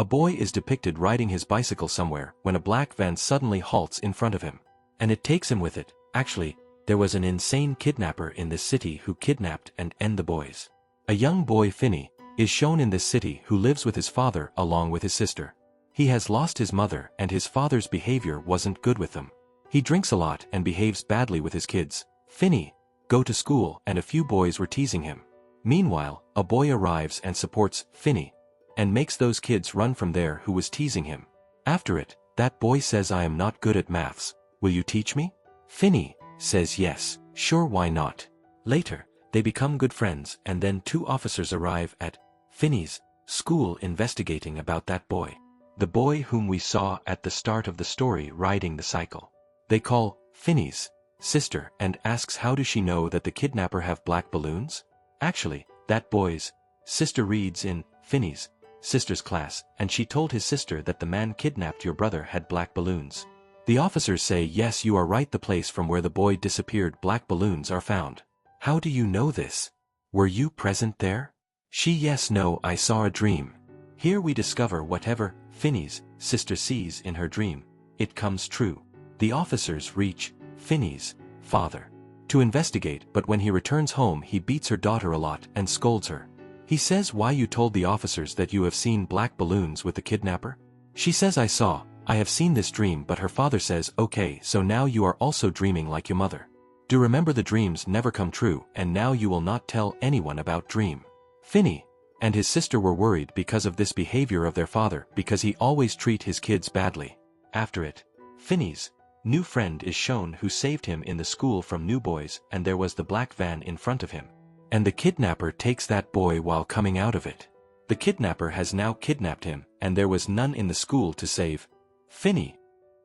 A boy is depicted riding his bicycle somewhere when a black van suddenly halts in front of him. And it takes him with it. Actually, there was an insane kidnapper in this city who kidnapped and end the boys. A young boy, Finney, is shown in this city who lives with his father along with his sister. He has lost his mother and his father's behavior wasn't good with them. He drinks a lot and behaves badly with his kids. Finney go to school and a few boys were teasing him. Meanwhile, a boy arrives and supports Finney and makes those kids run from there who was teasing him. After it, that boy says, "I am not good at maths. Will you teach me?" Finney says yes, sure, why not. Later, they become good friends and then two officers arrive at Finney's school investigating about that boy. The boy whom we saw at the start of the story riding the cycle. They call Finney's sister and asks how does she know that the kidnapper have black balloons? Actually, that boy's sister reads in Finney's sister's class and she told his sister that the man kidnapped your brother had black balloons. The officers say, "Yes, you are right, the place from where the boy disappeared black balloons are found." "How do you know this? Were you present there?" She, "Yes, no, I saw a dream." Here we discover whatever Finney's sister sees in her dream, it comes true. The officers reach Finney's father to investigate, but when he returns home he beats her daughter a lot and scolds her. He says, "Why you told the officers that you have seen black balloons with the kidnapper?" She says, I have seen this dream," but her father says, "Okay, so now you are also dreaming like your mother. Do remember the dreams never come true and now you will not tell anyone about dream." Finney and his sister were worried because of this behavior of their father because he always treat his kids badly. After it, Finney's new friend is shown who saved him in the school from new boys and there was the black van in front of him. And the kidnapper takes that boy while coming out of it. The kidnapper has now kidnapped him and there was none in the school to save Finney.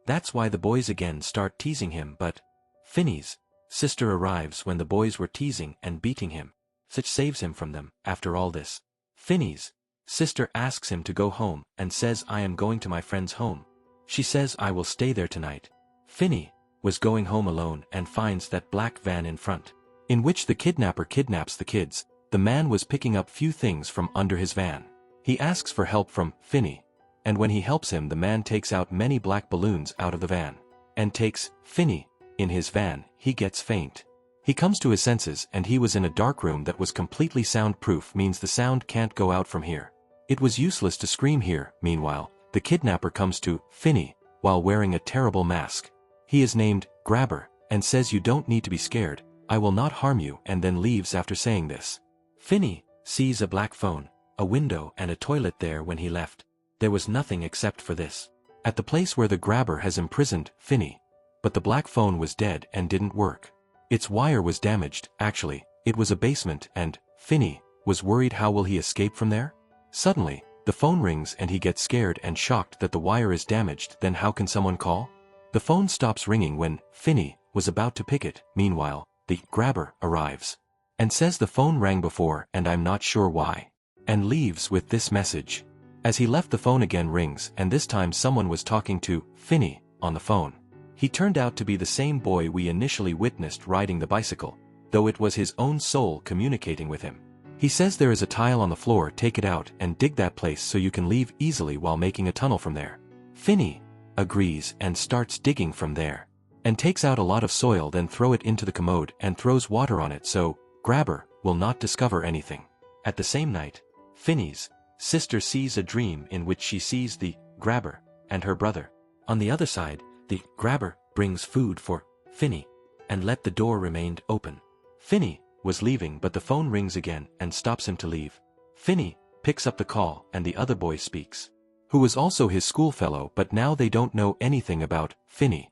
That's why the boys again start teasing him, but Finney's sister arrives when the boys were teasing and beating him. Such saves him from them. After all this, Finney's sister asks him to go home and says, "I am going to my friend's home." She says, "I will stay there tonight." Finney was going home alone and finds that black van in front, in which the kidnapper kidnaps the kids. The man was picking up few things from under his van. He asks for help from Finney, and when he helps him the man takes out many black balloons out of the van, and takes Finney in his van. He gets faint. He comes to his senses and he was in a dark room that was completely soundproof, means the sound can't go out from here. It was useless to scream here. Meanwhile, the kidnapper comes to Finney while wearing a terrible mask. He is named Grabber and says, "You don't need to be scared, I will not harm you," and then leaves after saying this. Finney sees a black phone, a window and a toilet there. When he left, there was nothing except for this. At the place where the grabber has imprisoned Finney. But the black phone was dead and didn't work. Its wire was damaged. Actually, it was a basement and Finney was worried, how will he escape from there? Suddenly, the phone rings and he gets scared and shocked that the wire is damaged. Then how can someone call? The phone stops ringing when Finney was about to pick it. Meanwhile, the grabber arrives and says the phone rang before and I'm not sure why, and leaves with this message. As he left, the phone again rings and this time someone was talking to Finney on the phone. He turned out to be the same boy we initially witnessed riding the bicycle, though it was his own soul communicating with him. He says, "There is a tile on the floor, take it out and dig that place so you can leave easily while making a tunnel from there." Finney agrees and starts digging from there, and takes out a lot of soil, then throw it into the commode and throws water on it so Grabber will not discover anything. At the same night, Finney's sister sees a dream in which she sees the grabber and her brother. On the other side, the grabber brings food for Finney and let the door remained open. Finney was leaving but the phone rings again and stops him to leave. Finney picks up the call and the other boy speaks, who was also his schoolfellow, but now they don't know anything about Finney.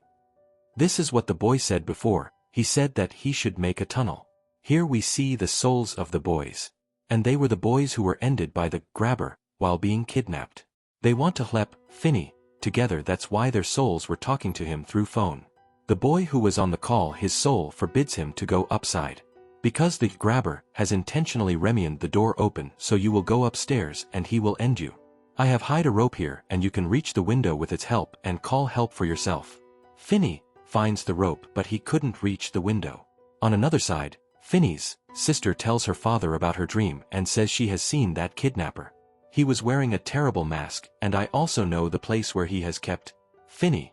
This is what the boy said before. He said that he should make a tunnel. Here we see the souls of the boys. And they were the boys who were ended by the grabber while being kidnapped. They want to help Finney together, that's why their souls were talking to him through phone. The boy who was on the call, his soul forbids him to go upside, because the grabber has intentionally remained the door open, so you will go upstairs and he will end you. I have hide a rope here and you can reach the window with its help and call help for yourself. Finney finds the rope but he couldn't reach the window. On another side, Finney's sister tells her father about her dream and says she has seen that kidnapper. He was wearing a terrible mask, and I also know the place where he has kept Finny.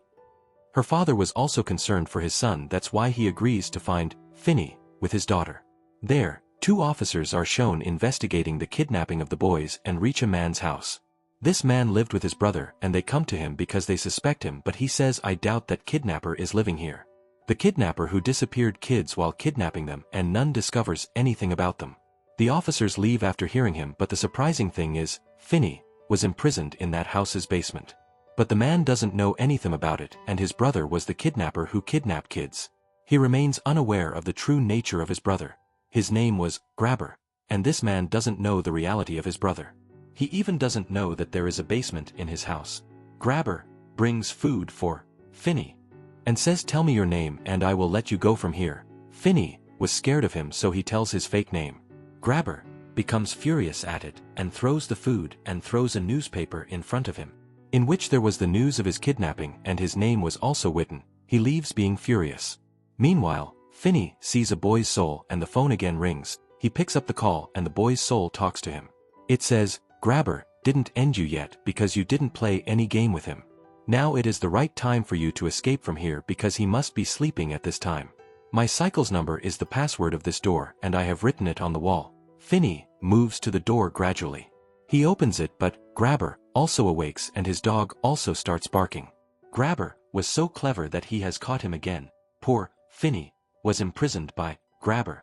Her father was also concerned for his son, that's why he agrees to find Finny with his daughter. There, 2 officers are shown investigating the kidnapping of the boys and reach a man's house. This man lived with his brother and they come to him because they suspect him, but he says, "I doubt that kidnapper is living here." The kidnapper who disappeared kids while kidnapping them, and none discovers anything about them. The officers leave after hearing him, but the surprising thing is, Finny was imprisoned in that house's basement. But the man doesn't know anything about it, and his brother was the kidnapper who kidnapped kids. He remains unaware of the true nature of his brother. His name was Grabber, and this man doesn't know the reality of his brother. He even doesn't know that there is a basement in his house. Grabber brings food for Finny and says, "Tell me your name and I will let you go from here." Finny was scared of him, so he tells his fake name. Grabber becomes furious at it and throws the food and throws a newspaper in front of him, in which there was the news of his kidnapping and his name was also written. He leaves being furious. Meanwhile, Finny sees a boy's soul and the phone again rings. He picks up the call and the boy's soul talks to him. It says, "Grabber didn't end you yet because you didn't play any game with him. Now it is the right time for you to escape from here because he must be sleeping at this time. My cycle's number is the password of this door and I have written it on the wall." Finny moves to the door gradually. He opens it, but Grabber also awakes and his dog also starts barking. Grabber was so clever that he has caught him again. Poor Finny was imprisoned by Grabber,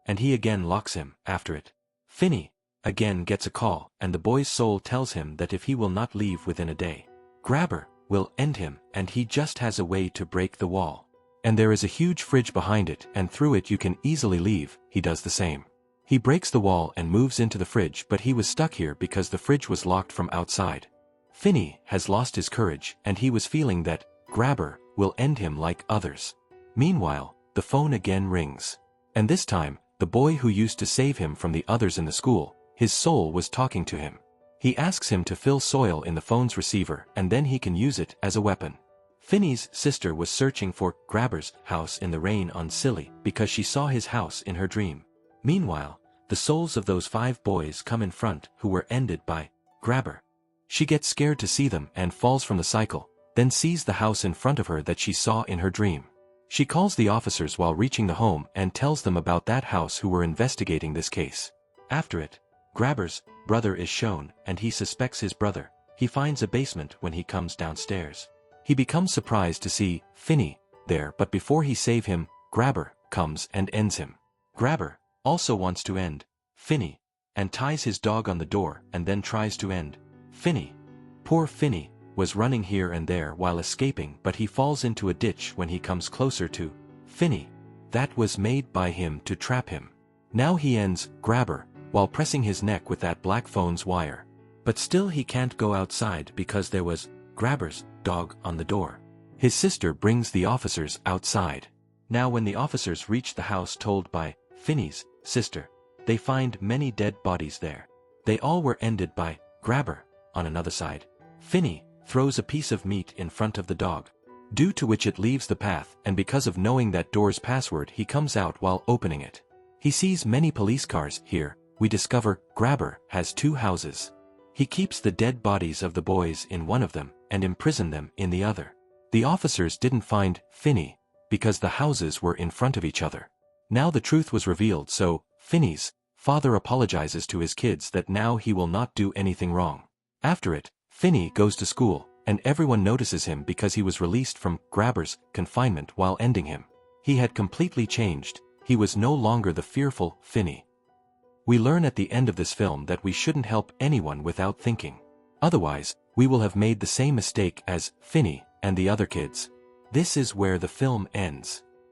and he again locks him after it. Finny again gets a call and the boy's soul tells him that if he will not leave within a day, Grabber will end him, and he just has a way to break the wall. And there is a huge fridge behind it and through it you can easily leave. He does the same. He breaks the wall and moves into the fridge, but he was stuck here because the fridge was locked from outside. Finny has lost his courage and he was feeling that Grabber will end him like others. Meanwhile, the phone again rings. And this time, the boy who used to save him from the others in the school, his soul was talking to him. He asks him to fill soil in the phone's receiver and then he can use it as a weapon. Finny's sister was searching for Grabber's house in the rain on Silly because she saw his house in her dream. Meanwhile, the souls of those 5 boys come in front who were ended by Grabber. She gets scared to see them and falls from the cycle, then sees the house in front of her that she saw in her dream. She calls the officers while reaching the home and tells them about that house who were investigating this case. After it, Grabber's brother is shown and he suspects his brother. He finds a basement when he comes downstairs. He becomes surprised to see Finny there, but before he save him, Grabber comes and ends him. Grabber also wants to end Finny and ties his dog on the door and then tries to end Finny. Poor Finny was running here and there while escaping, but he falls into a ditch when he comes closer to Finny. That was made by him to trap him. Now he ends Grabber while pressing his neck with that black phone's wire. But still he can't go outside because there was Grabber's dog on the door. His sister brings the officers outside. Now when the officers reach the house told by Finny's sister, they find many dead bodies there. They all were ended by Grabber. On another side, Finny throws a piece of meat in front of the dog, due to which it leaves the path, and because of knowing that door's password he comes out while opening it. He sees many police cars here. We discover Grabber has 2 houses. He keeps the dead bodies of the boys in one of them and imprison them in the other. The officers didn't find Finny because the houses were in front of each other. Now the truth was revealed, so Finny's father apologizes to his kids that now he will not do anything wrong. After it, Finny goes to school, and everyone notices him because he was released from Grabber's confinement while ending him. He had completely changed. He was no longer the fearful Finny. We learn at the end of this film that we shouldn't help anyone without thinking. Otherwise, we will have made the same mistake as Finny and the other kids. This is where the film ends.